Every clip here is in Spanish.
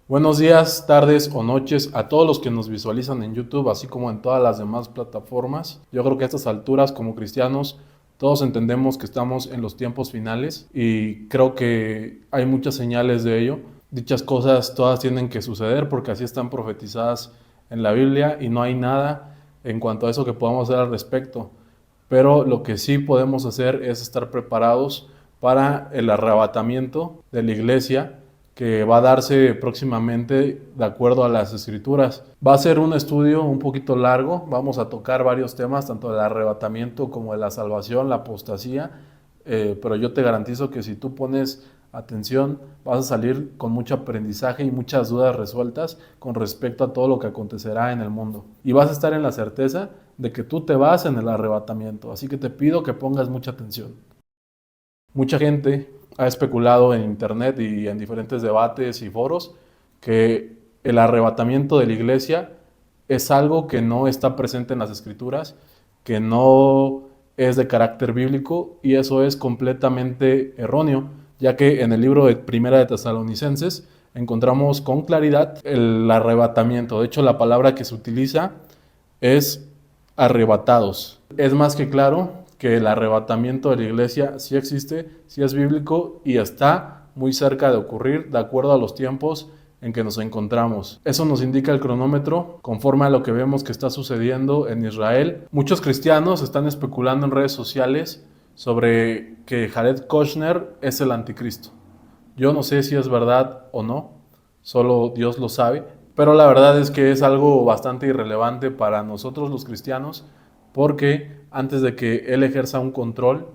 Buenos días, tardes o noches a todos los que nos visualizan en YouTube, así como en todas las demás plataformas. Yo creo que a estas alturas, como cristianos, todos entendemos que estamos en los tiempos finales y creo que hay muchas señales de ello. Dichas cosas todas tienen que suceder porque así están profetizadas en la Biblia y no hay nada en cuanto a eso que podamos hacer al respecto. Pero lo que sí podemos hacer es estar preparados para el arrebatamiento de la iglesia que va a darse próximamente de acuerdo a las escrituras. Va a ser un estudio un poquito largo, vamos a tocar varios temas, tanto del arrebatamiento como de la salvación, la apostasía, pero yo te garantizo que si tú pones atención vas a salir con mucho aprendizaje y muchas dudas resueltas con respecto a todo lo que acontecerá en el mundo. Y vas a estar en la certeza de que tú te vas en el arrebatamiento, así que te pido que pongas mucha atención. Mucha gente ha especulado en internet y en diferentes debates y foros que el arrebatamiento de la iglesia es algo que no está presente en las escrituras, que no es de carácter bíblico, y eso es completamente erróneo, ya que en el libro de Primera de Tesalonicenses encontramos con claridad el arrebatamiento. De hecho, la palabra que se utiliza es arrebatados. Es más que claro que el arrebatamiento de la iglesia sí existe, sí es bíblico y está muy cerca de ocurrir de acuerdo a los tiempos en que nos encontramos. Eso nos indica el cronómetro conforme a lo que vemos que está sucediendo en Israel. Muchos cristianos están especulando en redes sociales sobre que Jared Kushner es el anticristo. Yo no sé si es verdad o no, solo Dios lo sabe, pero la verdad es que es algo bastante irrelevante para nosotros los cristianos, porque antes de que Él ejerza un control,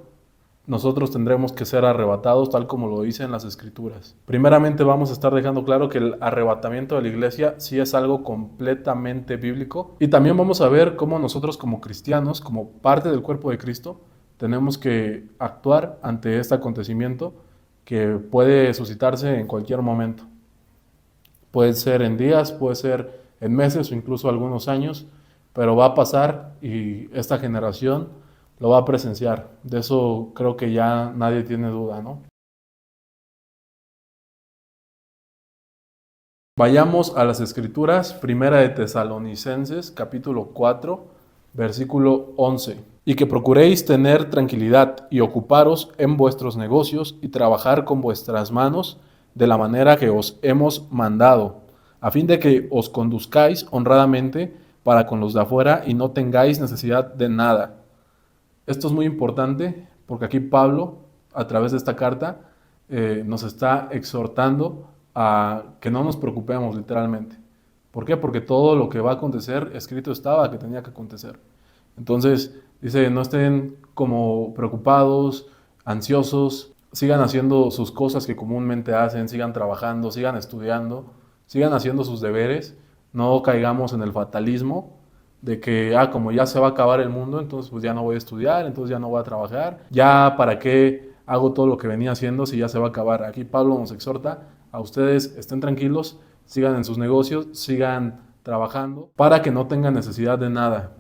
nosotros tendremos que ser arrebatados tal como lo dice en las escrituras. Primeramente vamos a estar dejando claro que el arrebatamiento de la iglesia sí es algo completamente bíblico, y también vamos a ver cómo nosotros como cristianos, como parte del cuerpo de Cristo, tenemos que actuar ante este acontecimiento que puede suscitarse en cualquier momento. Puede ser en días, puede ser en meses o incluso algunos años, pero va a pasar y esta generación lo va a presenciar. De eso creo que ya nadie tiene duda, ¿no? Vayamos a las escrituras, primera de Tesalonicenses, capítulo 4, versículo 11. Y que procuréis tener tranquilidad y ocuparos en vuestros negocios y trabajar con vuestras manos de la manera que os hemos mandado, a fin de que os conduzcáis honradamente para con los de afuera y no tengáis necesidad de nada. Esto es muy importante porque aquí Pablo, a través de esta carta, nos está exhortando a que no nos preocupemos literalmente. ¿Por qué? Porque todo lo que va a acontecer, escrito estaba que tenía que acontecer. Entonces, dice, no estén como preocupados, ansiosos, sigan haciendo sus cosas que comúnmente hacen, sigan trabajando, sigan estudiando, sigan haciendo sus deberes, no caigamos en el fatalismo de que, como ya se va a acabar el mundo, entonces pues ya no voy a estudiar, entonces ya no voy a trabajar, ya para qué hago todo lo que venía haciendo si ya se va a acabar. Aquí Pablo nos exhorta a ustedes, estén tranquilos, sigan en sus negocios, sigan trabajando para que no tengan necesidad de nada.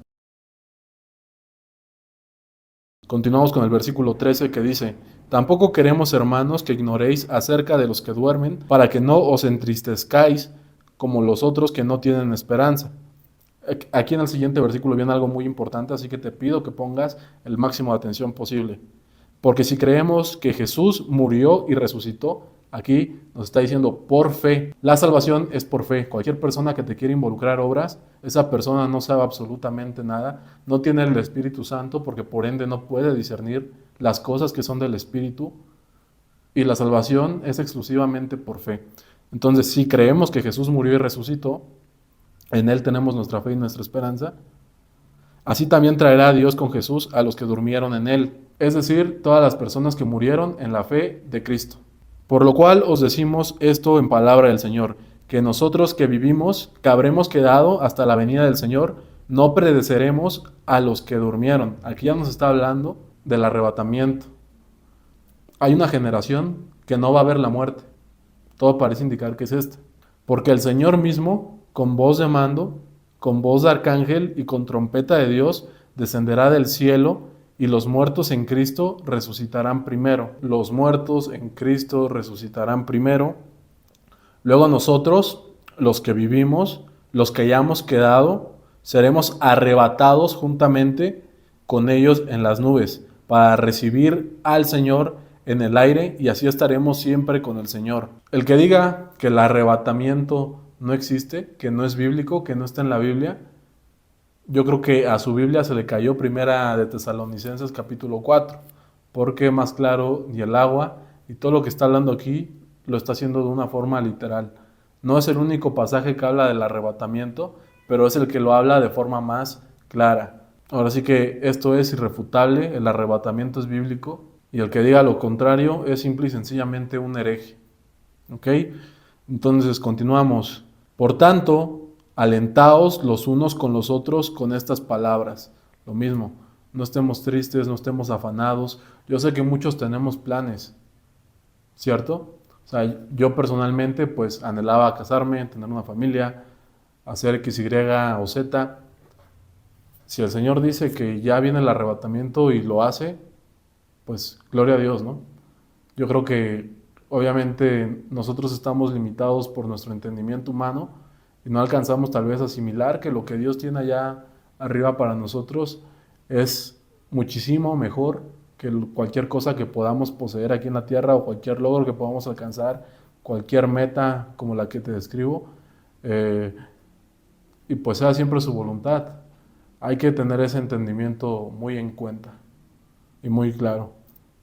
Continuamos con el versículo 13 que dice, tampoco queremos, hermanos, que ignoréis acerca de los que duermen, para que no os entristezcáis como los otros que no tienen esperanza. Aquí en el siguiente versículo viene algo muy importante, así que te pido que pongas el máximo de atención posible. Porque si creemos que Jesús murió y resucitó, aquí nos está diciendo por fe. La salvación es por fe. Cualquier persona que te quiera involucrar obras, esa persona no sabe absolutamente nada, no tiene el Espíritu Santo porque por ende no puede discernir las cosas que son del Espíritu, y la salvación es exclusivamente por fe. Entonces, si creemos que Jesús murió y resucitó, en Él tenemos nuestra fe y nuestra esperanza. Así también traerá a Dios con Jesús a los que durmieron en Él, es decir, todas las personas que murieron en la fe de Cristo. Por lo cual os decimos esto en palabra del Señor, que nosotros que vivimos, que habremos quedado hasta la venida del Señor, no pereceremos a los que durmieron. Aquí ya nos está hablando del arrebatamiento. Hay una generación que no va a ver la muerte. Todo parece indicar que es esta. Porque el Señor mismo, con voz de mando, con voz de arcángel y con trompeta de Dios, descenderá del cielo, y los muertos en Cristo resucitarán primero. Los muertos en Cristo resucitarán primero. Luego nosotros, los que vivimos, los que hayamos quedado, seremos arrebatados juntamente con ellos en las nubes para recibir al Señor en el aire y así estaremos siempre con el Señor. El que diga que el arrebatamiento no existe, que no es bíblico, que no está en la Biblia, yo creo que a su Biblia se le cayó Primera de Tesalonicenses capítulo 4, porque más claro ni el agua y todo lo que está hablando aquí lo está haciendo de una forma literal. No es el único pasaje que habla del arrebatamiento, pero es el que lo habla de forma más clara. Ahora sí que esto es irrefutable, el arrebatamiento es bíblico y el que diga lo contrario es simple y sencillamente un hereje. ¿Ok? Entonces continuamos. Por tanto, alentaos los unos con los otros con estas palabras. Lo mismo, no estemos tristes, no estemos afanados. Yo sé que muchos tenemos planes, ¿cierto? O sea, yo personalmente pues anhelaba casarme, tener una familia, hacer X, Y o Z. Si el Señor dice que ya viene el arrebatamiento y lo hace, pues gloria a Dios, ¿no? Yo creo que obviamente nosotros estamos limitados por nuestro entendimiento humano y no alcanzamos tal vez a asimilar que lo que Dios tiene allá arriba para nosotros es muchísimo mejor que cualquier cosa que podamos poseer aquí en la tierra o cualquier logro que podamos alcanzar, cualquier meta como la que te describo, y pues sea siempre su voluntad. Hay que tener ese entendimiento muy en cuenta y muy claro.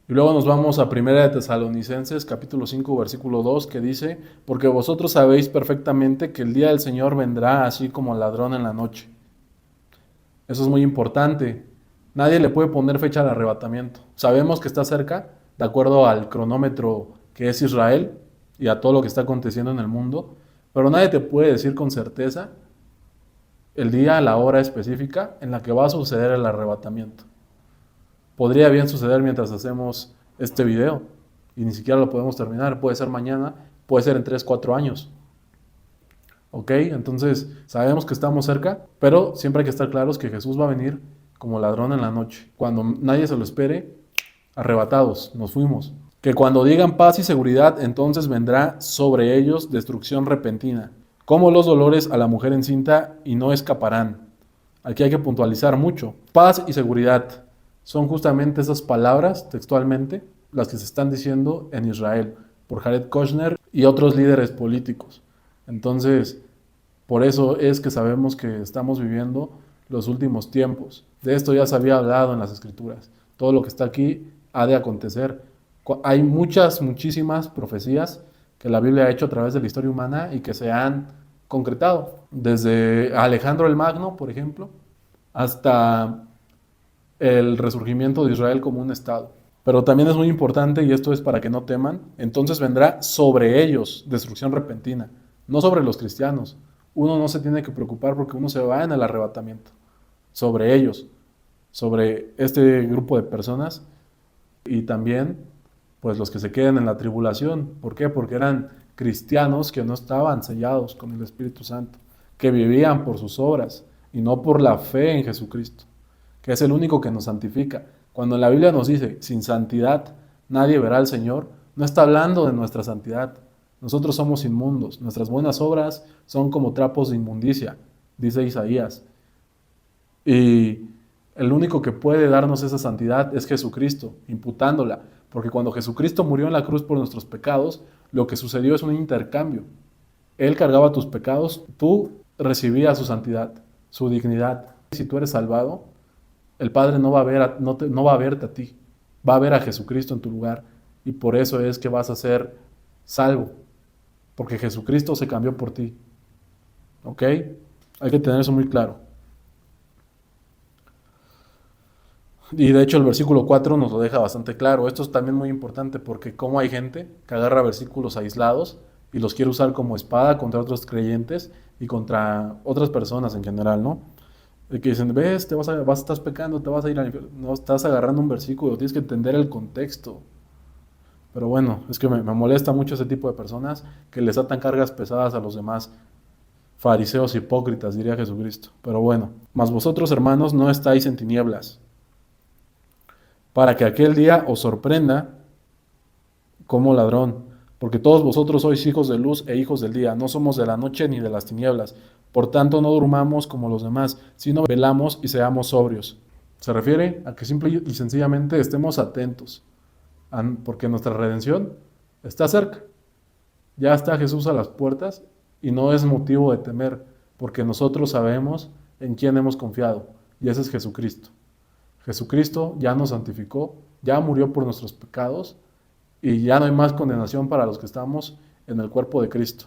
Y luego nos vamos a Primera de Tesalonicenses, capítulo 5, versículo 2, que dice, porque vosotros sabéis perfectamente que el día del Señor vendrá así como ladrón en la noche. Eso es muy importante. Nadie le puede poner fecha al arrebatamiento. Sabemos que está cerca, de acuerdo al cronómetro que es Israel y a todo lo que está aconteciendo en el mundo, pero nadie te puede decir con certeza el día, la hora específica en la que va a suceder el arrebatamiento. Podría bien suceder mientras hacemos este video y ni siquiera lo podemos terminar. Puede ser mañana, puede ser en 3, 4 años. ¿Ok? Entonces sabemos que estamos cerca, pero siempre hay que estar claros que Jesús va a venir como ladrón en la noche. Cuando nadie se lo espere, arrebatados, nos fuimos. Que cuando digan paz y seguridad, entonces vendrá sobre ellos destrucción repentina, como los dolores a la mujer encinta y no escaparán. Aquí hay que puntualizar mucho. Paz y seguridad son justamente esas palabras, textualmente, las que se están diciendo en Israel por Jared Kushner y otros líderes políticos. Entonces, por eso es que sabemos que estamos viviendo los últimos tiempos. De esto ya se había hablado en las Escrituras. Todo lo que está aquí ha de acontecer. Hay muchísimas profecías que la Biblia ha hecho a través de la historia humana y que se han concretado. Desde Alejandro el Magno, por ejemplo, hasta el resurgimiento de Israel como un estado. Pero también es muy importante, y esto es para que no teman, entonces vendrá sobre ellos destrucción repentina, no sobre los cristianos. Uno no se tiene que preocupar porque uno se va en el arrebatamiento. Sobre ellos, sobre este grupo de personas y también pues los que se queden en la tribulación. ¿Por qué? Porque eran cristianos que no estaban sellados con el Espíritu Santo, que vivían por sus obras y no por la fe en Jesucristo, que es el único que nos santifica. Cuando la Biblia nos dice, sin santidad nadie verá al Señor, no está hablando de nuestra santidad. Nosotros somos inmundos, nuestras buenas obras son como trapos de inmundicia, dice Isaías. Y el único que puede darnos esa santidad es Jesucristo, imputándola. Porque cuando Jesucristo murió en la cruz por nuestros pecados, lo que sucedió es un intercambio. Él cargaba tus pecados, tú recibías su santidad, su dignidad. Si tú eres salvado, el Padre no va a verte a ti, va a ver a Jesucristo en tu lugar. Y por eso es que vas a ser salvo, porque Jesucristo se cambió por ti. ¿Ok? Hay que tener eso muy claro. Y de hecho el versículo 4 nos lo deja bastante claro. Esto es también muy importante porque como hay gente que agarra versículos aislados y los quiere usar como espada contra otros creyentes y contra otras personas en general, ¿no? De que dicen, ves, estás pecando, te vas a ir al infierno. No, estás agarrando un versículo, tienes que entender el contexto. Pero bueno, es que me molesta mucho ese tipo de personas que les atan cargas pesadas a los demás. Fariseos hipócritas, diría Jesucristo. Pero bueno, mas vosotros, hermanos, no estáis en tinieblas, para que aquel día os sorprenda como ladrón. Porque todos vosotros sois hijos de luz e hijos del día, no somos de la noche ni de las tinieblas. Por tanto, no durmamos como los demás, sino velamos y seamos sobrios. Se refiere a que simple y sencillamente estemos atentos, porque nuestra redención está cerca. Ya está Jesús a las puertas y no es motivo de temer, porque nosotros sabemos en quién hemos confiado, y ese es Jesucristo. Jesucristo ya nos santificó, ya murió por nuestros pecados, y ya no hay más condenación para los que estamos en el cuerpo de Cristo.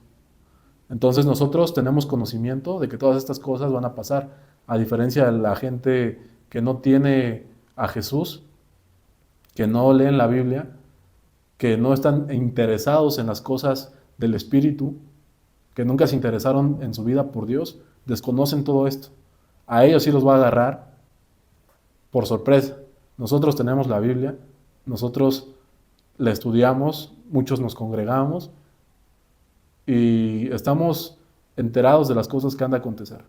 Entonces nosotros tenemos conocimiento de que todas estas cosas van a pasar, a diferencia de la gente que no tiene a Jesús, que no leen la Biblia, que no están interesados en las cosas del Espíritu, que nunca se interesaron en su vida por Dios, desconocen todo esto. A ellos sí los va a agarrar por sorpresa. Nosotros tenemos la Biblia, nosotros la estudiamos, muchos nos congregamos y estamos enterados de las cosas que han de acontecer.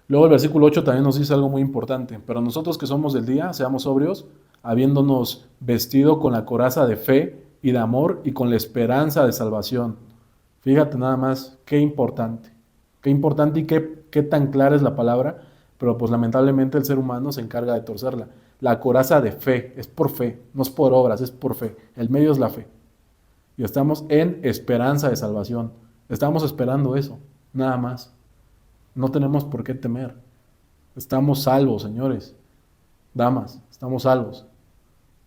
Luego el versículo 8 también nos dice algo muy importante. Pero nosotros que somos del día, seamos sobrios, habiéndonos vestido con la coraza de fe y de amor y con la esperanza de salvación. Fíjate nada más, qué importante y qué tan clara es la palabra, pero pues lamentablemente el ser humano se encarga de torcerla. La coraza de fe, es por fe, no es por obras, es por fe. El medio es la fe. Y estamos en esperanza de salvación. Estamos esperando eso, nada más. No tenemos por qué temer. Estamos salvos, señores, damas, estamos salvos.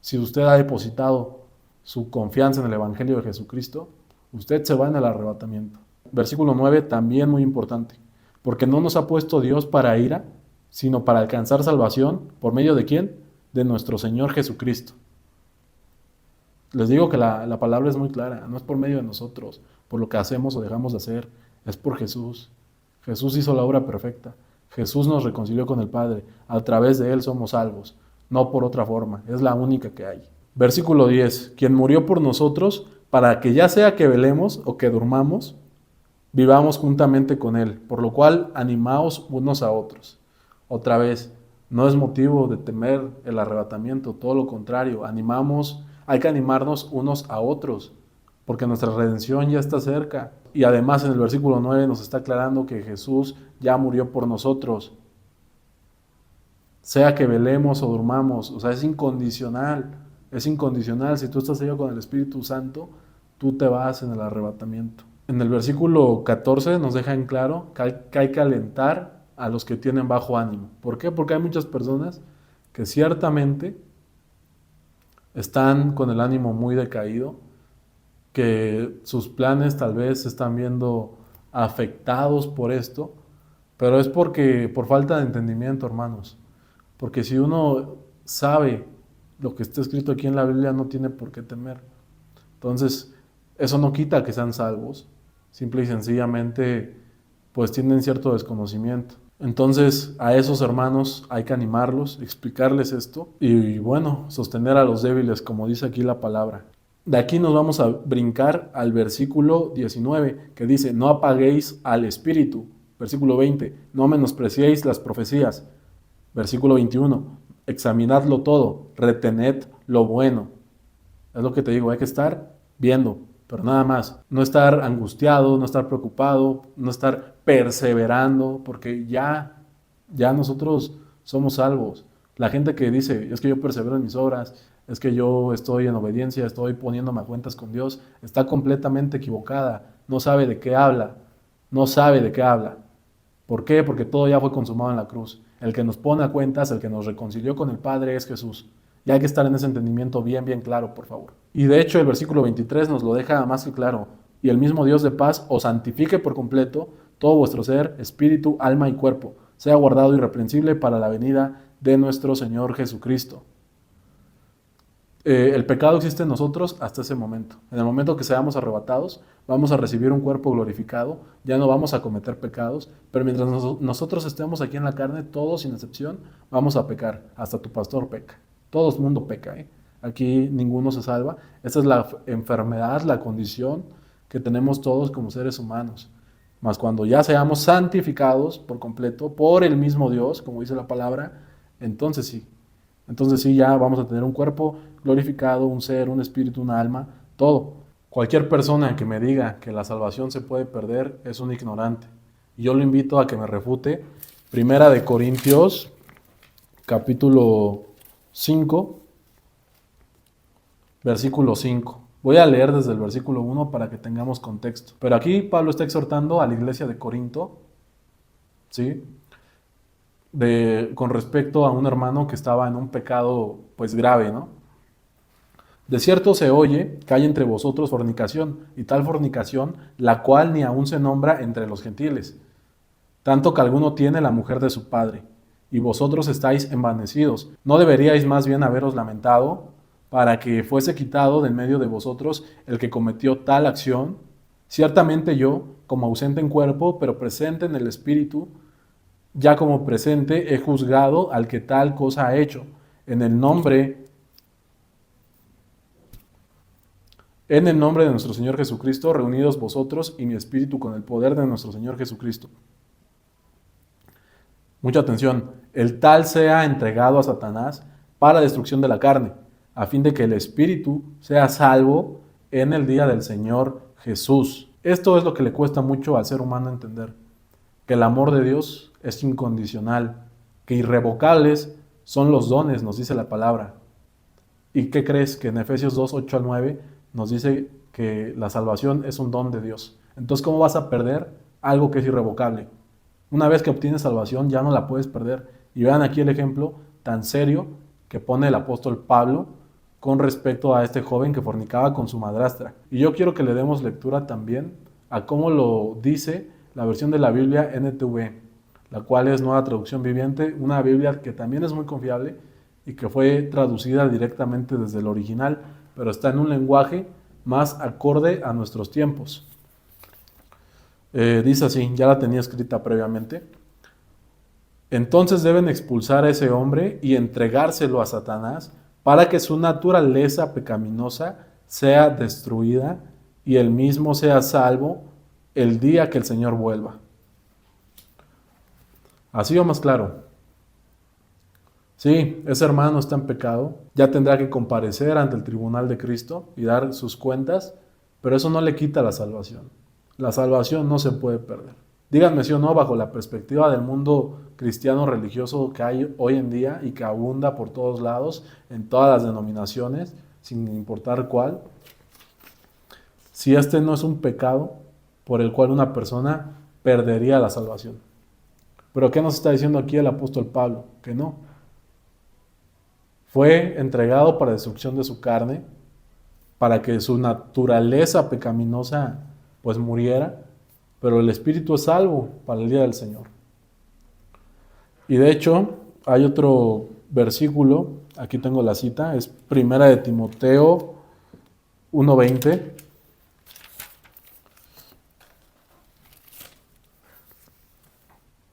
Si usted ha depositado su confianza en el Evangelio de Jesucristo, usted se va en el arrebatamiento. Versículo 9, también muy importante. Porque no nos ha puesto Dios para ira, sino para alcanzar salvación. ¿Por medio de quién? De nuestro Señor Jesucristo. Les digo que la palabra es muy clara. No es por medio de nosotros, por lo que hacemos o dejamos de hacer. Es por Jesús. Jesús hizo la obra perfecta. Jesús nos reconcilió con el Padre. A través de Él somos salvos. No por otra forma. Es la única que hay. Versículo 10. Quien murió por nosotros, para que ya sea que velemos o que durmamos, vivamos juntamente con Él. Por lo cual, animaos unos a otros. Otra vez, no es motivo de temer el arrebatamiento. Todo lo contrario. Hay que animarnos unos a otros. Porque nuestra redención ya está cerca. Y además en el versículo 9 nos está aclarando que Jesús ya murió por nosotros. Sea que velemos o durmamos, o sea, es incondicional. Es incondicional. Si tú estás sellado con el Espíritu Santo, tú te vas en el arrebatamiento. En el versículo 14 nos deja en claro que hay que alentar a los que tienen bajo ánimo. ¿Por qué? Porque hay muchas personas que ciertamente están con el ánimo muy decaído, que sus planes tal vez se están viendo afectados por esto, pero es por falta de entendimiento, hermanos. Porque si uno sabe lo que está escrito aquí en la Biblia, no tiene por qué temer. Entonces, eso no quita que sean salvos, simple y sencillamente, pues tienen cierto desconocimiento. Entonces, a esos hermanos hay que animarlos, explicarles esto y, bueno, sostener a los débiles, como dice aquí la palabra. De aquí nos vamos a brincar al versículo 19, que dice, no apaguéis al Espíritu. Versículo 20, no menospreciéis las profecías. Versículo 21, examinadlo todo, retened lo bueno. Es lo que te digo, hay que estar viendo, pero nada más. No estar angustiado, no estar preocupado, no estar perseverando, porque ya nosotros somos salvos. La gente que dice, es que yo persevero en mis obras, es que yo estoy en obediencia, estoy poniéndome a cuentas con Dios, está completamente equivocada, no sabe de qué habla, no sabe de qué habla. ¿Por qué? Porque todo ya fue consumado en la cruz. El que nos pone a cuentas, el que nos reconcilió con el Padre es Jesús. Y hay que estar en ese entendimiento bien, bien claro, por favor. Y de hecho el versículo 23 nos lo deja más que claro. Y el mismo Dios de paz os santifique por completo todo vuestro ser, espíritu, alma y cuerpo, sea guardado irreprensible para la venida de nuestro Señor Jesucristo. El pecado existe en nosotros hasta ese momento. En el momento que seamos arrebatados, vamos a recibir un cuerpo glorificado, ya no vamos a cometer pecados, pero mientras nosotros estemos aquí en la carne, todos sin excepción, vamos a pecar. Hasta tu pastor peca. Todo el mundo peca, ¿eh? Aquí ninguno se salva. Esta es la enfermedad, la condición que tenemos todos como seres humanos. Mas cuando ya seamos santificados por completo por el mismo Dios, como dice la palabra, entonces sí. Entonces sí, ya vamos a tener un cuerpo glorificado, un ser, un espíritu, una alma, todo. Cualquier persona que me diga que la salvación se puede perder es un ignorante. Y yo lo invito a que me refute. Primera de Corintios, capítulo 5, versículo 5. Voy a leer desde el versículo 1 para que tengamos contexto. Pero aquí Pablo está exhortando a la iglesia de Corinto, ¿sí? Con respecto a un hermano que estaba en un pecado pues grave, ¿no? De cierto se oye que hay entre vosotros fornicación, y tal fornicación, la cual ni aun se nombra entre los gentiles, tanto que alguno tiene la mujer de su padre, y vosotros estáis envanecidos. ¿No deberíais más bien haberos lamentado para que fuese quitado de en medio de vosotros el que cometió tal acción? Ciertamente yo, como ausente en cuerpo, pero presente en el espíritu, ya como presente he juzgado al que tal cosa ha hecho, en el nombre de nuestro Señor Jesucristo, reunidos vosotros y mi espíritu con el poder de nuestro Señor Jesucristo. Mucha atención, el tal sea entregado a Satanás para destrucción de la carne, a fin de que el espíritu sea salvo en el día del Señor Jesús. Esto es lo que le cuesta mucho al ser humano entender, que el amor de Dios es incondicional, que irrevocables son los dones, nos dice la palabra. ¿Y qué crees? Que en Efesios 2, 8 al 9 nos dice que la salvación es un don de Dios. Entonces, ¿cómo vas a perder algo que es irrevocable? Una vez que obtienes salvación ya no la puedes perder. Y vean aquí el ejemplo tan serio que pone el apóstol Pablo con respecto a este joven que fornicaba con su madrastra. Y yo quiero que le demos lectura también a cómo lo dice la versión de la Biblia NTV, la cual es Nueva Traducción Viviente, una Biblia que también es muy confiable y que fue traducida directamente desde el original, pero está en un lenguaje más acorde a nuestros tiempos. Dice así, ya la tenía escrita previamente. Entonces deben expulsar a ese hombre y entregárselo a Satanás para que su naturaleza pecaminosa sea destruida y él mismo sea salvo el día que el Señor vuelva. Así o más claro. Sí, ese hermano está en pecado, ya tendrá que comparecer ante el tribunal de Cristo y dar sus cuentas, pero eso no le quita la salvación. La salvación no se puede perder. Díganme si o no, bajo la perspectiva del mundo cristiano religioso que hay hoy en día y que abunda por todos lados, en todas las denominaciones, sin importar cuál, si este no es un pecado por el cual una persona perdería la salvación. Pero ¿qué nos está diciendo aquí el apóstol Pablo? Que no. Fue entregado para destrucción de su carne, para que su naturaleza pecaminosa pues muriera, pero el espíritu es salvo para el día del Señor. Y de hecho, hay otro versículo, aquí tengo la cita, es Primera de Timoteo 1:20.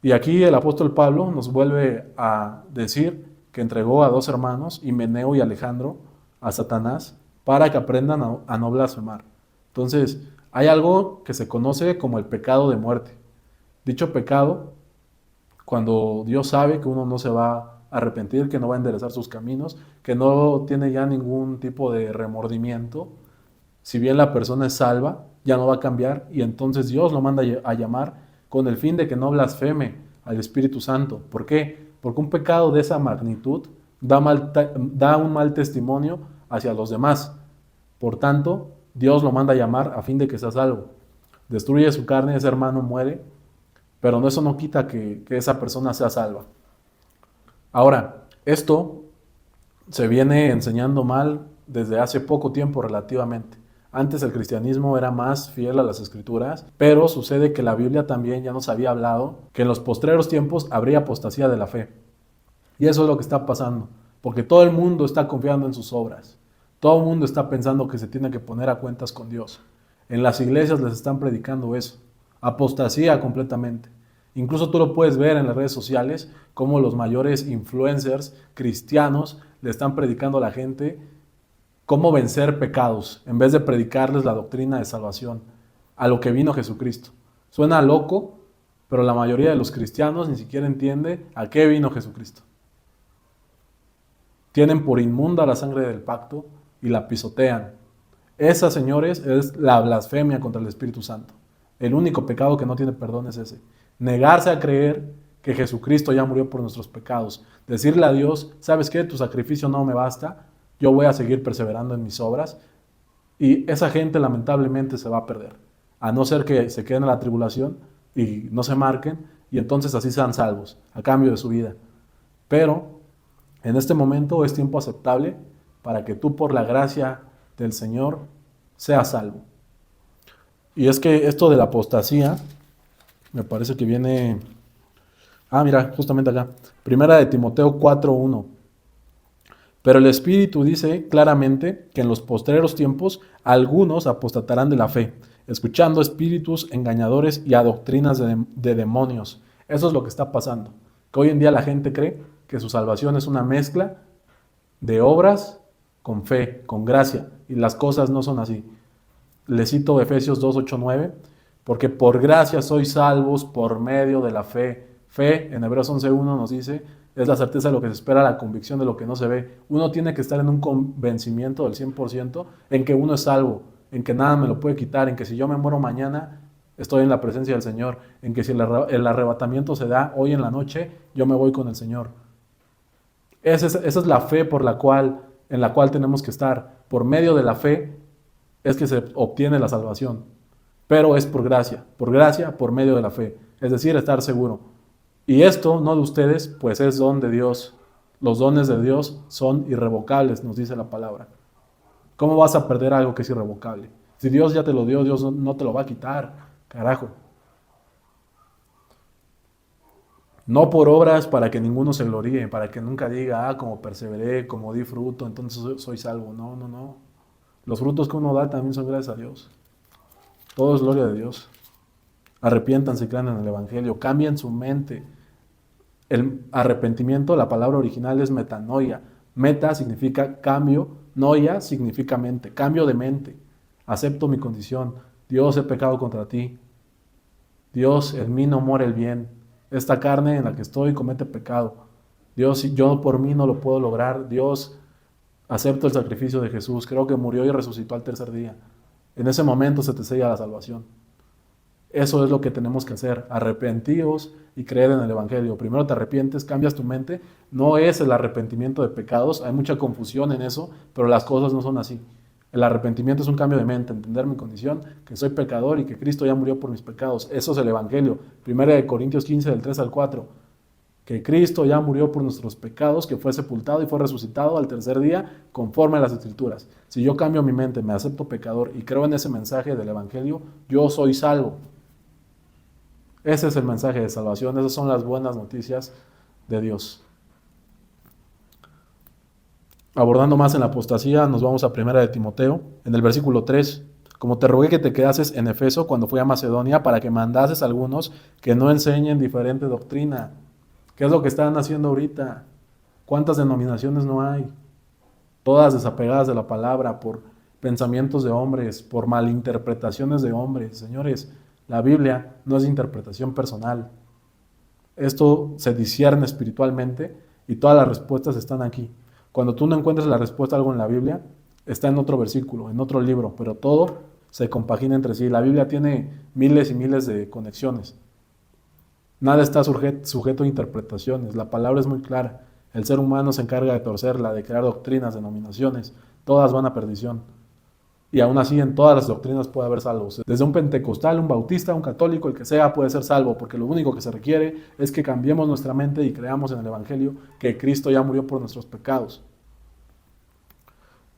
Y aquí el apóstol Pablo nos vuelve a decir que entregó a dos hermanos, Himeneo y Alejandro, a Satanás para que aprendan a no blasfemar. Entonces, hay algo que se conoce como el pecado de muerte. Dicho pecado, cuando Dios sabe que uno no se va a arrepentir, que no va a enderezar sus caminos, que no tiene ya ningún tipo de remordimiento, si bien la persona es salva, ya no va a cambiar y entonces Dios lo manda a llamar con el fin de que no blasfeme al Espíritu Santo. ¿Por qué? Porque un pecado de esa magnitud da un mal testimonio hacia los demás. Por tanto, Dios lo manda a llamar a fin de que sea salvo. Destruye su carne, ese hermano muere, pero eso no quita que esa persona sea salva. Ahora, esto se viene enseñando mal desde hace poco tiempo relativamente. Antes el cristianismo era más fiel a las escrituras, pero sucede que la Biblia también ya nos había hablado que en los postreros tiempos habría apostasía de la fe. Y eso es lo que está pasando, porque todo el mundo está confiando en sus obras. Todo el mundo está pensando que se tiene que poner a cuentas con Dios. En las iglesias les están predicando eso. Apostasía completamente. Incluso tú lo puedes ver en las redes sociales, como los mayores influencers cristianos le están predicando a la gente cómo vencer pecados, en vez de predicarles la doctrina de salvación, a lo que vino Jesucristo. Suena loco, pero la mayoría de los cristianos ni siquiera entiende a qué vino Jesucristo. tienen por inmunda la sangre del pacto y la pisotean. Esa, señores, es la blasfemia contra el Espíritu Santo. El único pecado que no tiene perdón es ese. Negarse a creer que Jesucristo ya murió por nuestros pecados. Decirle a Dios, ¿sabes qué? Tu sacrificio no me basta. Yo voy a seguir perseverando en mis obras. Y esa gente lamentablemente se va a perder. A no ser que se queden en la tribulación y no se marquen. Y entonces así sean salvos, a cambio de su vida. Pero en este momento es tiempo aceptable para que tú por la gracia del Señor seas salvo. Y es que esto de la apostasía, me parece que viene... mira, justamente acá. Primera de Timoteo 4:1. Pero el Espíritu dice claramente que en los postreros tiempos algunos apostatarán de la fe, escuchando espíritus engañadores y a doctrinas de demonios. Eso es lo que está pasando. Que hoy en día la gente cree que su salvación es una mezcla de obras con fe, con gracia. Y las cosas no son así. Le cito Efesios 2:8-9, porque por gracia sois salvos por medio de la fe. Fe, en Hebreos 11:1 nos dice, es la certeza de lo que se espera, la convicción de lo que no se ve. Uno tiene que estar en un convencimiento del 100% en que uno es salvo, en que nada me lo puede quitar, en que si yo me muero mañana, estoy en la presencia del Señor, en que si el arrebatamiento se da hoy en la noche, yo me voy con el Señor. Esa es la fe en la cual tenemos que estar. Por medio de la fe es que se obtiene la salvación, pero es por gracia, por medio de la fe, es decir, estar seguro. Y esto, no de ustedes, pues es don de Dios. Los dones de Dios son irrevocables, nos dice la palabra. ¿Cómo vas a perder algo que es irrevocable? Si Dios ya te lo dio, Dios no te lo va a quitar, carajo. No por obras para que ninguno se gloríe, para que nunca diga, como perseveré, como di fruto, entonces soy salvo. No, no, no. Los frutos que uno da también son gracias a Dios. Todo es gloria de Dios. Arrepiéntanse, crean en el Evangelio, cambien su mente. El arrepentimiento, la palabra original es metanoia. Meta significa cambio, noia significa mente, cambio de mente. Acepto mi condición. Dios, he pecado contra ti. Dios, en mí no mora el bien. Esta carne en la que estoy comete pecado. Dios, yo por mí no lo puedo lograr. Dios, acepto el sacrificio de Jesús. Creo que murió y resucitó al tercer día. En ese momento se te sella la salvación. Eso es lo que tenemos que hacer, arrepentíos y creer en el Evangelio. Primero te arrepientes, cambias tu mente. No es el arrepentimiento de pecados, hay mucha confusión en eso, pero las cosas no son así. El arrepentimiento es un cambio de mente, entender mi condición, que soy pecador y que Cristo ya murió por mis pecados. Eso es el Evangelio. Primera de Corintios 15, del 3 al 4. Que Cristo ya murió por nuestros pecados, que fue sepultado y fue resucitado al tercer día conforme a las Escrituras. Si yo cambio mi mente, me acepto pecador y creo en ese mensaje del Evangelio, yo soy salvo. Ese es el mensaje de salvación, esas son las buenas noticias de Dios. Abordando más en la apostasía, nos vamos a Primera de Timoteo, en el versículo 3. Como te rogué que te quedases en Efeso cuando fui a Macedonia, para que mandases a algunos que no enseñen diferente doctrina. ¿Qué es lo que están haciendo ahorita? ¿Cuántas denominaciones no hay? Todas desapegadas de la palabra por pensamientos de hombres, por malinterpretaciones de hombres. Señores, la Biblia no es interpretación personal. Esto se discierne espiritualmente y todas las respuestas están aquí. Cuando tú no encuentres la respuesta a algo en la Biblia, está en otro versículo, en otro libro, pero todo se compagina entre sí. La Biblia tiene miles y miles de conexiones. Nada está sujeto a interpretaciones. La palabra es muy clara. El ser humano se encarga de torcerla, de crear doctrinas, denominaciones. Todas van a perdición. Y aún así en todas las doctrinas puede haber salvos. Desde un pentecostal, un bautista, un católico, el que sea puede ser salvo, porque lo único que se requiere es que cambiemos nuestra mente y creamos en el Evangelio que Cristo ya murió por nuestros pecados.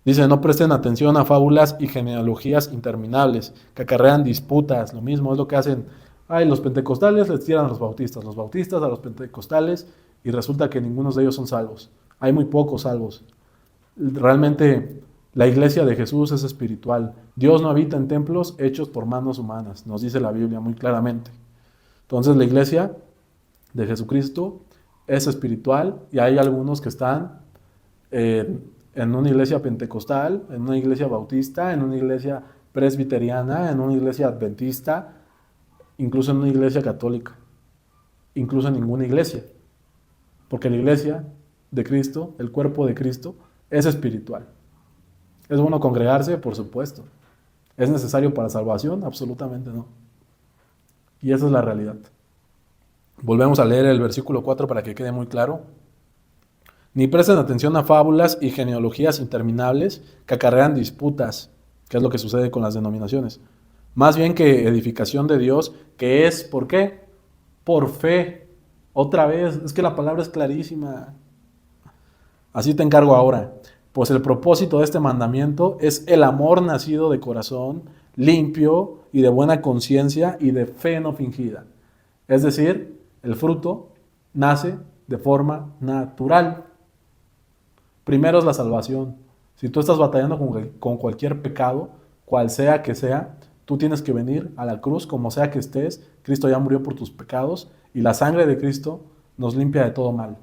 Dice, no presten atención a fábulas y genealogías interminables que acarrean disputas. Lo mismo es lo que hacen. Los pentecostales les tiran a los bautistas a los pentecostales, y resulta que ninguno de ellos son salvos. Hay muy pocos salvos. Realmente la iglesia de Jesús es espiritual. Dios no habita en templos hechos por manos humanas, nos dice la Biblia muy claramente. Entonces la iglesia de Jesucristo es espiritual, y hay algunos que están en una iglesia pentecostal, en una iglesia bautista, en una iglesia presbiteriana, en una iglesia adventista, incluso en una iglesia católica, incluso en ninguna iglesia. Porque la iglesia de Cristo, el cuerpo de Cristo, es espiritual. ¿Es bueno congregarse? Por supuesto. ¿Es necesario para salvación? Absolutamente no. Y esa es la realidad. Volvemos a leer el versículo 4 para que quede muy claro. Ni presten atención a fábulas y genealogías interminables que acarrean disputas, que es lo que sucede con las denominaciones. Más bien que edificación de Dios, que es, ¿por qué? Por fe. Otra vez, es que la palabra es clarísima. Así te encargo ahora. Pues el propósito de este mandamiento es el amor nacido de corazón, limpio y de buena conciencia y de fe no fingida. Es decir, el fruto nace de forma natural. Primero es la salvación. Si tú estás batallando con cualquier pecado, cual sea que sea, tú tienes que venir a la cruz, como sea que estés. Cristo ya murió por tus pecados y la sangre de Cristo nos limpia de todo mal,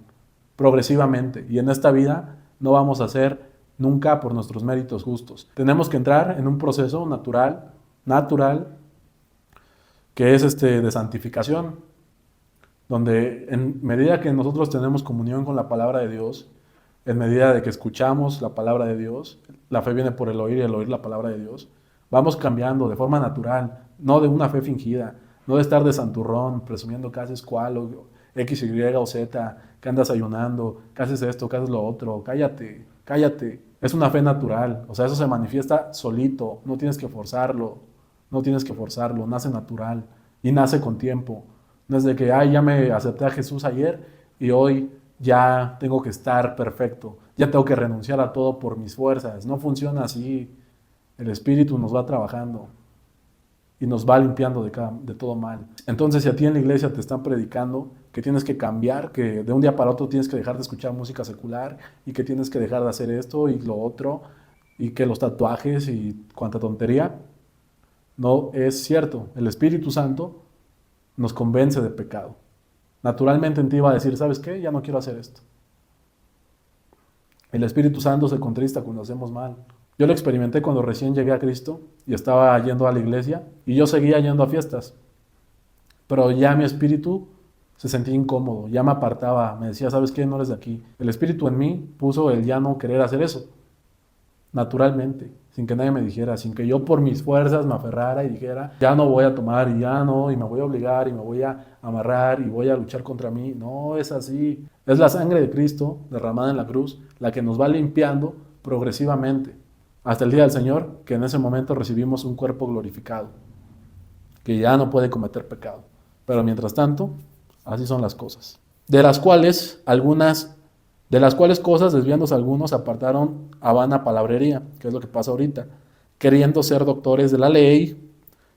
progresivamente. Y en esta vida no vamos a ser nunca por nuestros méritos justos. Tenemos que entrar en un proceso natural, que es de santificación, donde en medida que nosotros tenemos comunión con la palabra de Dios, en medida de que escuchamos la palabra de Dios, la fe viene por el oír y el oír la palabra de Dios, vamos cambiando de forma natural, no de una fe fingida, no de estar de santurrón, presumiendo que haces cual, o X, Y o Z, que andas ayunando, que haces esto, que haces lo otro, cállate, cállate. Es una fe natural, o sea, eso se manifiesta solito, no tienes que forzarlo, nace natural y nace con tiempo. No es de que, ay, ya me acepté a Jesús ayer y hoy ya tengo que estar perfecto, ya tengo que renunciar a todo por mis fuerzas. No funciona así. El Espíritu nos va trabajando y nos va limpiando de todo mal. Entonces, si a ti en la iglesia te están predicando que tienes que cambiar, que de un día para otro tienes que dejar de escuchar música secular y que tienes que dejar de hacer esto y lo otro y que los tatuajes y cuanta tontería, no es cierto. El Espíritu Santo nos convence de pecado. Naturalmente en ti va a decir, ¿sabes qué? Ya no quiero hacer esto. El Espíritu Santo se contrista cuando hacemos mal. Yo lo experimenté cuando recién llegué a Cristo y estaba yendo a la iglesia y yo seguía yendo a fiestas. Pero ya mi espíritu se sentía incómodo, ya me apartaba, me decía, ¿sabes qué? No eres de aquí. El Espíritu en mí puso el ya no querer hacer eso, naturalmente, sin que nadie me dijera, sin que yo por mis fuerzas me aferrara y dijera, ya no voy a tomar y ya no, y me voy a obligar y me voy a amarrar y voy a luchar contra mí. No es así. Es la sangre de Cristo derramada en la cruz la que nos va limpiando progresivamente hasta el día del Señor, que en ese momento recibimos un cuerpo glorificado, que ya no puede cometer pecado. Pero mientras tanto, así son las cosas. De las cuales cosas, desviándose algunos, apartaron a vana palabrería, que es lo que pasa ahorita, queriendo ser doctores de la ley,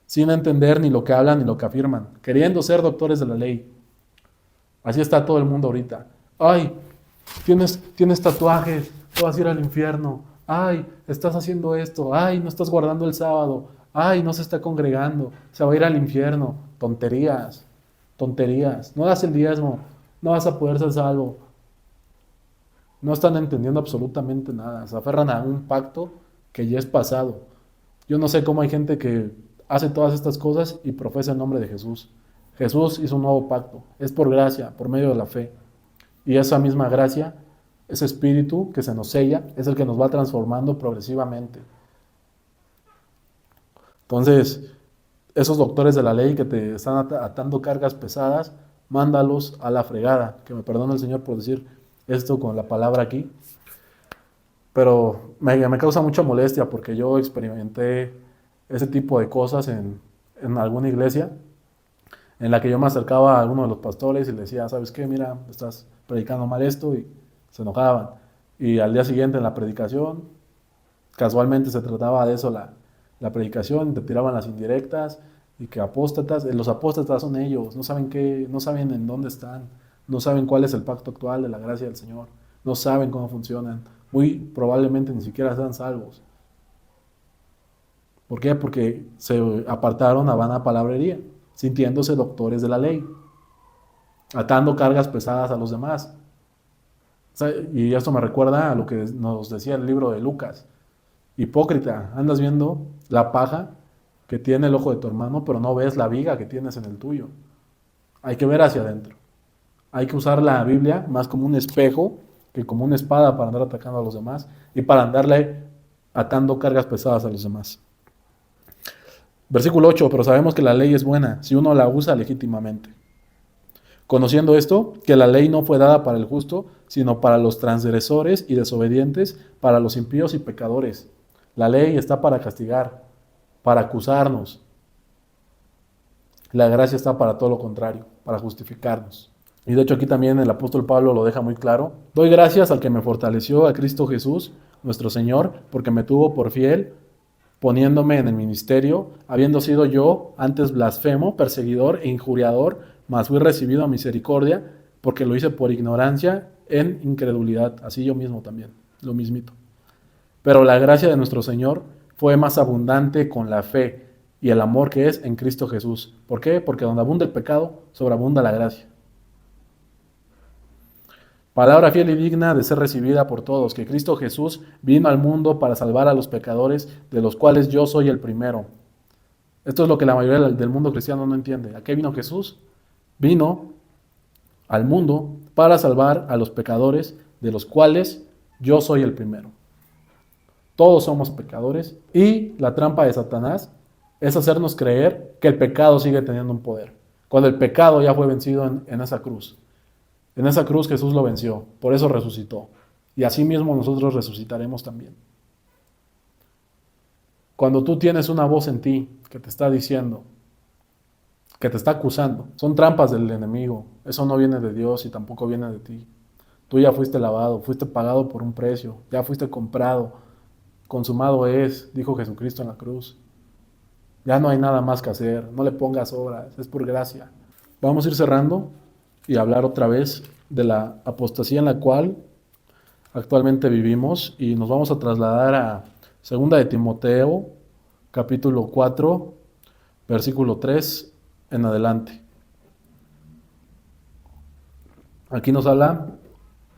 sin entender ni lo que hablan ni lo que afirman, queriendo ser doctores de la ley. Así está todo el mundo ahorita. Ay, tienes tatuajes, te vas a ir al infierno. Ay, estás haciendo esto. Ay, no estás guardando el sábado. Ay, no se está congregando. Se va a ir al infierno. Tonterías, tonterías. No das el diezmo, no vas a poder ser salvo. No están entendiendo absolutamente nada. Se aferran a un pacto que ya es pasado. Yo no sé cómo hay gente que hace todas estas cosas y profesa el nombre de Jesús. Jesús hizo un nuevo pacto. Es por gracia, por medio de la fe. Y esa misma gracia, ese espíritu que se nos sella, es el que nos va transformando progresivamente. Entonces, esos doctores de la ley que te están atando cargas pesadas, mándalos a la fregada. Que me perdone el Señor por decir esto con la palabra aquí. Pero me causa mucha molestia porque yo experimenté ese tipo de cosas en alguna iglesia en la que yo me acercaba a alguno de los pastores y le decía, ¿sabes qué? Mira, estás predicando mal esto, y se enojaban. Y al día siguiente en la predicación, casualmente se trataba de eso la predicación, te tiraban las indirectas y que apóstatas, los apóstatas son ellos, no saben en dónde están, no saben cuál es el pacto actual de la gracia del Señor, no saben cómo funcionan, muy probablemente ni siquiera sean salvos. ¿Por qué? Porque se apartaron a vana palabrería, sintiéndose doctores de la ley, atando cargas pesadas a los demás. Y esto me recuerda a lo que nos decía el libro de Lucas. Hipócrita, andas viendo la paja que tiene el ojo de tu hermano, pero no ves la viga que tienes en el tuyo. Hay que ver hacia adentro. Hay que usar la Biblia más como un espejo que como una espada para andar atacando a los demás y para andarle atando cargas pesadas a los demás. Versículo 8, pero sabemos que la ley es buena si uno la usa legítimamente. Conociendo esto, que la ley no fue dada para el justo, sino para los transgresores y desobedientes, para los impíos y pecadores. La ley está para castigar, para acusarnos. La gracia está para todo lo contrario, para justificarnos. Y de hecho aquí también el apóstol Pablo lo deja muy claro. Doy gracias al que me fortaleció, a Cristo Jesús, nuestro Señor, porque me tuvo por fiel, poniéndome en el ministerio, habiendo sido yo antes blasfemo, perseguidor e injuriador, mas fui recibido a misericordia, porque lo hice por ignorancia en incredulidad. Así yo mismo también, lo mismito. Pero la gracia de nuestro Señor fue más abundante con la fe y el amor que es en Cristo Jesús. ¿Por qué? Porque donde abunda el pecado, sobreabunda la gracia. Palabra fiel y digna de ser recibida por todos, que Cristo Jesús vino al mundo para salvar a los pecadores, de los cuales yo soy el primero. Esto es lo que la mayoría del mundo cristiano no entiende. ¿A qué vino Jesús? Vino al mundo para salvar a los pecadores, de los cuales yo soy el primero. Todos somos pecadores y la trampa de Satanás es hacernos creer que el pecado sigue teniendo un poder, cuando el pecado ya fue vencido en esa cruz. En esa cruz Jesús lo venció, por eso resucitó. Y así mismo nosotros resucitaremos también. Cuando tú tienes una voz en ti que te está diciendo, que te está acusando, son trampas del enemigo. Eso no viene de Dios y tampoco viene de ti. Tú ya fuiste lavado, fuiste pagado por un precio, ya fuiste comprado. Consumado es, dijo Jesucristo en la cruz. Ya no hay nada más que hacer, no le pongas obras, es por gracia. Vamos a ir cerrando y hablar otra vez de la apostasía en la cual actualmente vivimos y nos vamos a trasladar a 2 de Timoteo, capítulo 4, versículo 3 en adelante. Aquí nos habla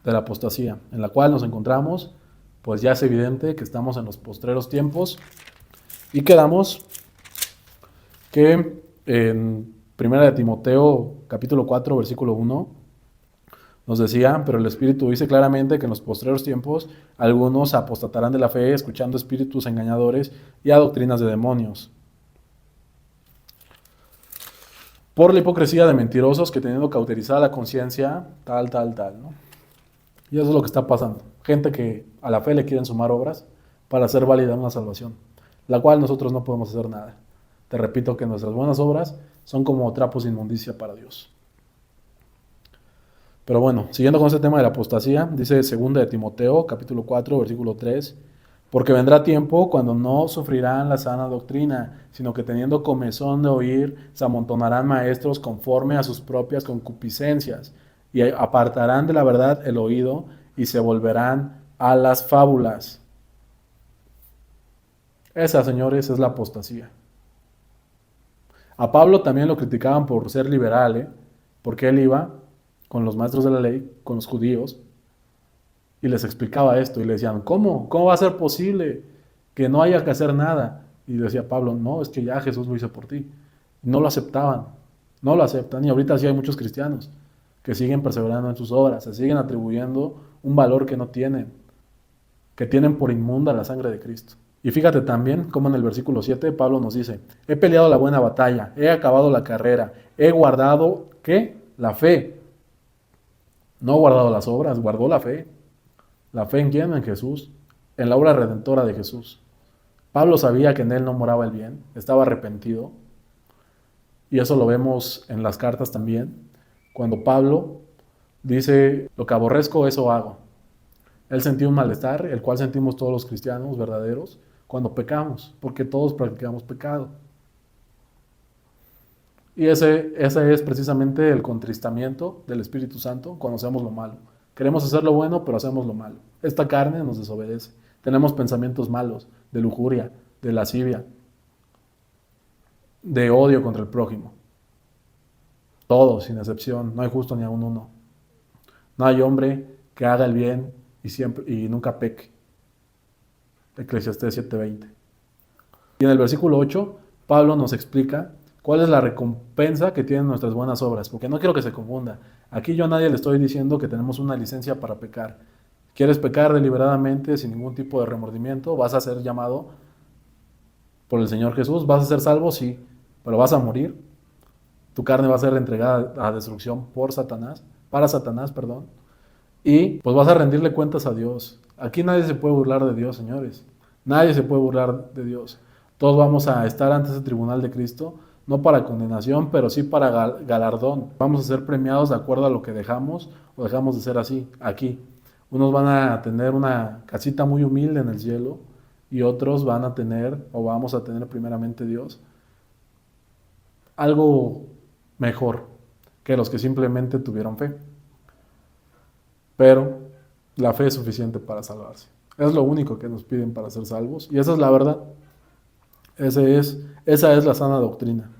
de la apostasía, en la cual nos encontramos, pues ya es evidente que estamos en los postreros tiempos y quedamos que en 1 de Timoteo, capítulo 4, versículo 1, nos decía, pero el Espíritu dice claramente que en los postreros tiempos algunos apostatarán de la fe, escuchando espíritus engañadores y a doctrinas de demonios. Por la hipocresía de mentirosos que teniendo cauterizada la conciencia, tal, ¿no? Y eso es lo que está pasando. Gente que a la fe le quieren sumar obras para hacer válida una salvación, la cual nosotros no podemos hacer nada. Te repito que nuestras buenas obras son como trapos de inmundicia para Dios. Pero bueno, siguiendo con este tema de la apostasía, dice 2 de Timoteo, capítulo 4, versículo 3, porque vendrá tiempo cuando no sufrirán la sana doctrina, sino que teniendo comezón de oír, se amontonarán maestros conforme a sus propias concupiscencias, y apartarán de la verdad el oído, y se volverán a las fábulas. Esa, señores, es la apostasía. A Pablo también lo criticaban por ser liberal, porque él iba con los maestros de la ley, con los judíos, y les explicaba esto, y le decían, ¿cómo? ¿Cómo va a ser posible que no haya que hacer nada? Y decía Pablo, no, es que ya Jesús lo hizo por ti. Y no lo aceptaban, no lo aceptan, y ahorita sí hay muchos cristianos que siguen perseverando en sus obras, se siguen atribuyendo un valor que no tienen, que tienen por inmunda la sangre de Cristo. Y fíjate también cómo en el versículo 7 Pablo nos dice, he peleado la buena batalla, he acabado la carrera, he guardado, ¿qué? La fe. No guardado las obras, guardó la fe. ¿La fe en quién? En Jesús, en la obra redentora de Jesús. Pablo sabía que en él no moraba el bien, estaba arrepentido. Y eso lo vemos en las cartas también, cuando Pablo dice, lo que aborrezco, eso hago. Él sentía un malestar, el cual sentimos todos los cristianos verdaderos, cuando pecamos, porque todos practicamos pecado. Y ese es precisamente el contristamiento del Espíritu Santo cuando hacemos lo malo. Queremos hacer lo bueno, pero hacemos lo malo. Esta carne nos desobedece. Tenemos pensamientos malos, de lujuria, de lascivia, de odio contra el prójimo. Todos, sin excepción, no hay justo ni aun uno. No hay hombre que haga el bien y nunca peque. Eclesiastés 7:20. Y en el versículo 8, Pablo nos explica cuál es la recompensa que tienen nuestras buenas obras, porque no quiero que se confunda. Aquí yo a nadie le estoy diciendo que tenemos una licencia para pecar. ¿Quieres pecar deliberadamente sin ningún tipo de remordimiento? ¿Vas a ser llamado por el Señor Jesús? ¿Vas a ser salvo? Sí, pero vas a morir. Tu carne va a ser entregada a destrucción para Satanás, perdón. Y pues vas a rendirle cuentas a Dios. Aquí nadie se puede burlar de Dios, señores. Nadie se puede burlar de Dios. Todos vamos a estar ante ese tribunal de Cristo, no para condenación, pero sí para galardón. Vamos a ser premiados de acuerdo a lo que dejamos o dejamos de ser así, aquí. Unos van a tener una casita muy humilde en el cielo y otros van a tener, o vamos a tener primeramente Dios, algo mejor que los que simplemente tuvieron fe. Pero la fe es suficiente para salvarse. Es lo único que nos piden para ser salvos. Y esa es la verdad. Esa es la sana doctrina.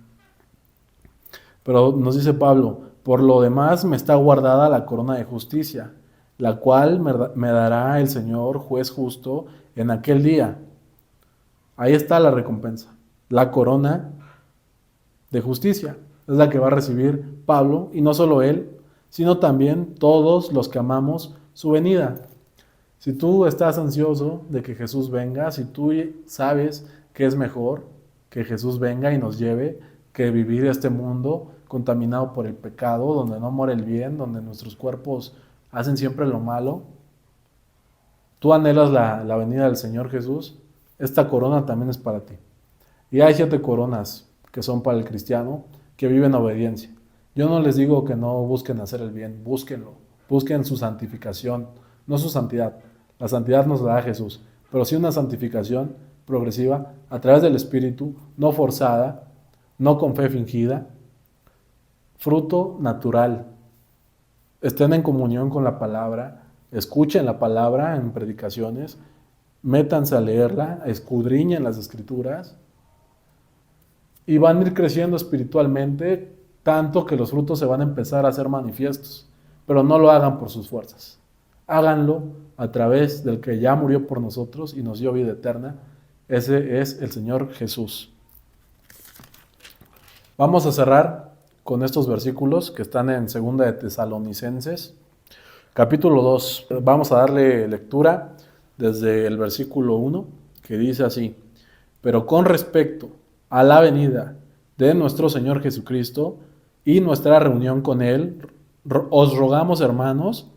Pero nos dice Pablo, por lo demás me está guardada la corona de justicia, la cual me dará el Señor, juez justo, en aquel día. Ahí está la recompensa. La corona de justicia. Es la que va a recibir Pablo, y no solo él, sino también todos los que amamos su venida. Si tú estás ansioso de que Jesús venga, si tú sabes que es mejor que Jesús venga y nos lleve que vivir este mundo contaminado por el pecado, donde no muere el bien, donde nuestros cuerpos hacen siempre lo malo, tú anhelas la venida del Señor Jesús, esta corona también es para ti. Y hay 7 coronas que son para el cristiano que vive en obediencia. Yo no les digo que no busquen hacer el bien, búsquenlo, busquen su santificación, no su santidad. La santidad nos la da Jesús, pero sí una santificación progresiva a través del Espíritu, no forzada, no con fe fingida, fruto natural. Estén en comunión con la palabra, escuchen la palabra en predicaciones, métanse a leerla, escudriñen las Escrituras y van a ir creciendo espiritualmente, tanto que los frutos se van a empezar a hacer manifiestos, pero no lo hagan por sus fuerzas. Háganlo a través del que ya murió por nosotros y nos dio vida eterna. Ese es el Señor Jesús. Vamos a cerrar con estos versículos que están en 2 de Tesalonicenses, capítulo 2. Vamos a darle lectura desde el versículo 1, que dice así: pero con respecto a la venida de nuestro Señor Jesucristo y nuestra reunión con Él, os rogamos, hermanos,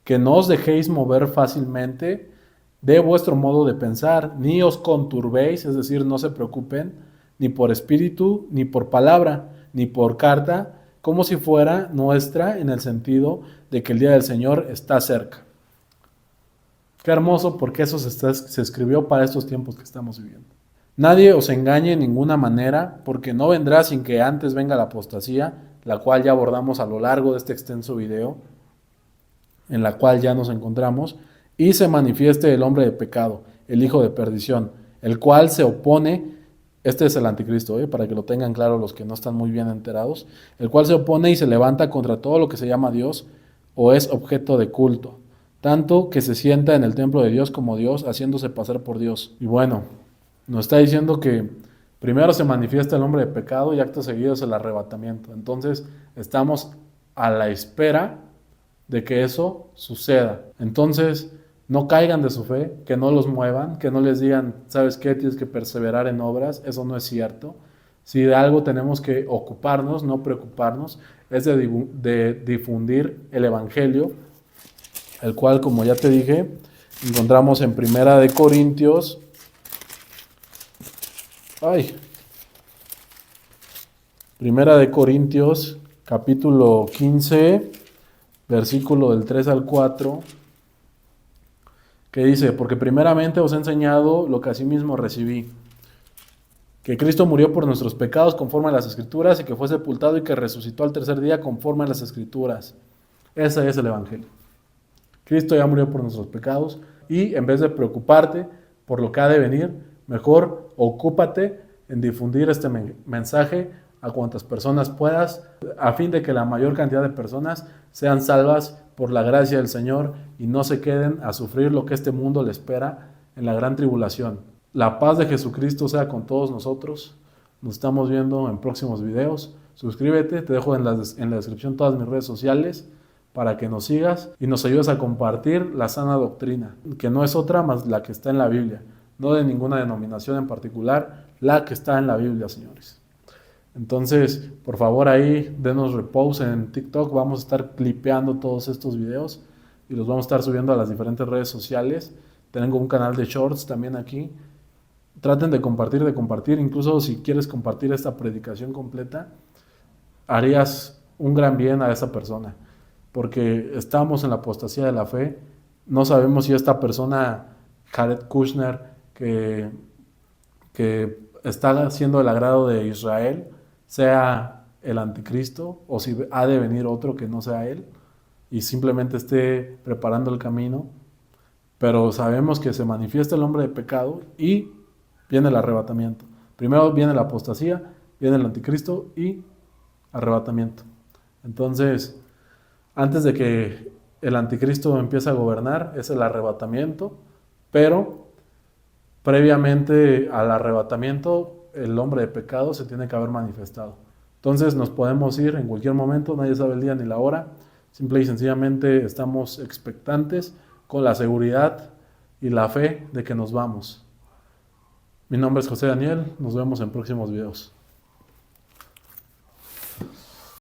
que no os dejéis mover fácilmente de vuestro modo de pensar, ni os conturbéis, es decir, no se preocupen, ni por espíritu, ni por palabra, ni por carta, como si fuera nuestra, en el sentido de que el día del Señor está cerca. Qué hermoso, porque eso se escribió para estos tiempos que estamos viviendo. Nadie os engañe en ninguna manera, porque no vendrá sin que antes venga la apostasía, la cual ya abordamos a lo largo de este extenso video, en la cual ya nos encontramos, y se manifieste el hombre de pecado, el hijo de perdición, el cual se opone, este es el anticristo, para que lo tengan claro los que no están muy bien enterados, el cual se opone y se levanta contra todo lo que se llama Dios o es objeto de culto, tanto que se sienta en el templo de Dios como Dios, haciéndose pasar por Dios. Y bueno, nos está diciendo que primero se manifiesta el hombre de pecado y acto seguido es el arrebatamiento. Entonces estamos a la espera de que eso suceda. Entonces no caigan de su fe, que no los muevan, que no les digan, ¿sabes qué? Tienes que perseverar en obras. Eso no es cierto. Si de algo tenemos que ocuparnos, no preocuparnos, es de difundir el Evangelio, el cual, como ya te dije, encontramos en Primera de Corintios. Primera de Corintios, capítulo 15, versículo del 3 al 4, que dice: porque primeramente os he enseñado lo que asimismo recibí, que Cristo murió por nuestros pecados conforme a las Escrituras, y que fue sepultado y que resucitó al tercer día conforme a las Escrituras. Ese es el Evangelio. Cristo ya murió por nuestros pecados, y en vez de preocuparte por lo que ha de venir, mejor ocúpate en difundir este mensaje a cuantas personas puedas, a fin de que la mayor cantidad de personas sean salvas por la gracia del Señor y no se queden a sufrir lo que este mundo le espera en la gran tribulación. La paz de Jesucristo sea con todos nosotros. Nos estamos viendo en próximos videos. Suscríbete, te dejo en la descripción todas mis redes sociales para que nos sigas y nos ayudes a compartir la sana doctrina, que no es otra más la que está en la Biblia, no de ninguna denominación en particular, la que está en la Biblia, señores. Entonces, por favor ahí denos repost en TikTok, vamos a estar clipeando todos estos videos y los vamos a estar subiendo a las diferentes redes sociales. Tengo un canal de shorts también aquí. Traten de compartir, incluso si quieres compartir esta predicación completa, harías un gran bien a esa persona, porque estamos en la apostasía de la fe. No sabemos si esta persona, Jared Kushner, que está haciendo el agrado de Israel, sea el anticristo o si ha de venir otro que no sea él y simplemente esté preparando el camino. Pero sabemos que se manifiesta el hombre de pecado y viene el arrebatamiento. Primero viene la apostasía, viene el anticristo y arrebatamiento. Entonces, antes de que el anticristo empiece a gobernar, es el arrebatamiento, pero previamente al arrebatamiento, el hombre de pecado se tiene que haber manifestado. Entonces nos podemos ir en cualquier momento, nadie sabe el día ni la hora, simple y sencillamente estamos expectantes con la seguridad y la fe de que nos vamos. Mi nombre es José Daniel, nos vemos en próximos videos.